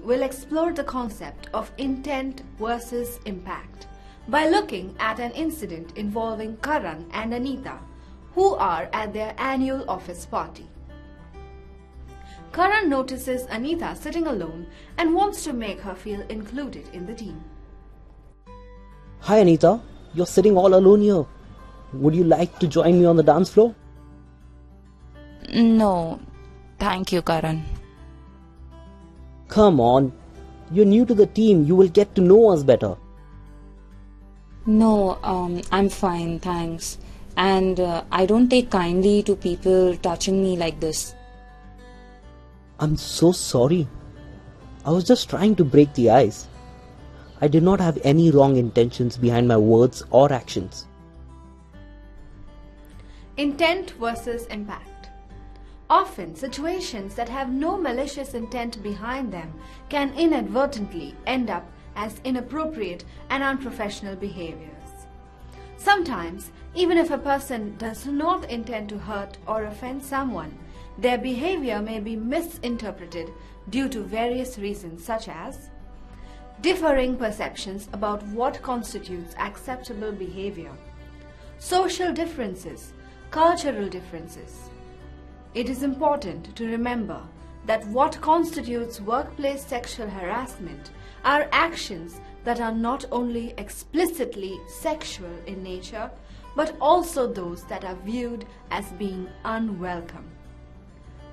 We'll explore the concept of intent versus impact by looking at an incident involving Karan and Anita, who are at their annual office party. Karan notices Anita sitting alone and wants to make her feel included in the team. Hi Anita, you're sitting all alone here. Would you like to join me on the dance floor? No, thank you, Karan. Come on, you're new to the team, you will get to know us better. No, I'm fine, thanks. And I don't take kindly to people touching me like this. I'm so sorry. I was just trying to break the ice. I did not have any wrong intentions behind my words or actions. Intent versus impact. Often, situations that have no malicious intent behind them can inadvertently end up as inappropriate and unprofessional behaviors. Sometimes, even if a person does not intend to hurt or offend someone, their behavior may be misinterpreted due to various reasons such as differing perceptions about what constitutes acceptable behavior, social differences, cultural differences. It is important to remember that what constitutes workplace sexual harassment are actions that are not only explicitly sexual in nature, but also those that are viewed as being unwelcome.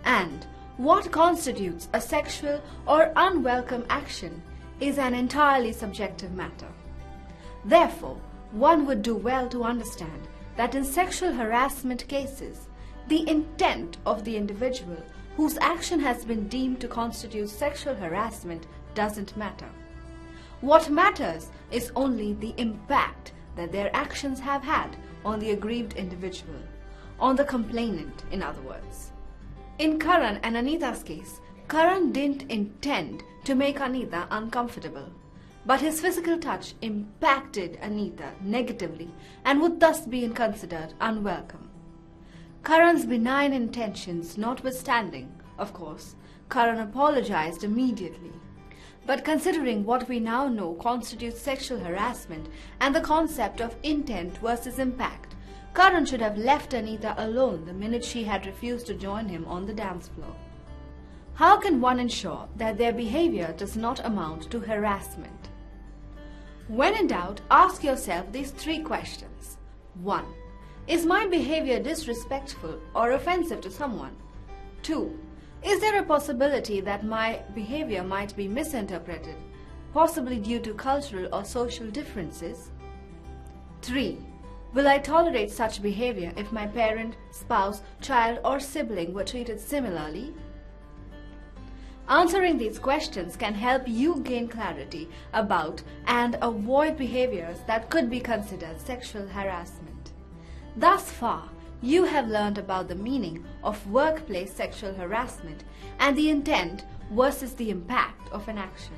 And what constitutes a sexual or unwelcome action is an entirely subjective matter. Therefore, one would do well to understand that in sexual harassment cases, the intent of the individual whose action has been deemed to constitute sexual harassment doesn't matter. What matters is only the impact that their actions have had on the aggrieved individual, on the complainant, in other words. In Karan and Anita's case, Karan didn't intend to make Anita uncomfortable, but his physical touch impacted Anita negatively and would thus be considered unwelcome. Karan's benign intentions notwithstanding, of course, Karan apologized immediately. But considering what we now know constitutes sexual harassment and the concept of intent versus impact, Karan should have left Anita alone the minute she had refused to join him on the dance floor. How can one ensure that their behavior does not amount to harassment? When in doubt, ask yourself these 3 questions. 1. Is my behavior disrespectful or offensive to someone? 2. Is there a possibility that my behavior might be misinterpreted, possibly due to cultural or social differences? 3. Will I tolerate such behavior if my parent, spouse, child or sibling were treated similarly? Answering these questions can help you gain clarity about and avoid behaviors that could be considered sexual harassment. Thus far, you have learned about the meaning of workplace sexual harassment and the intent versus the impact of an action.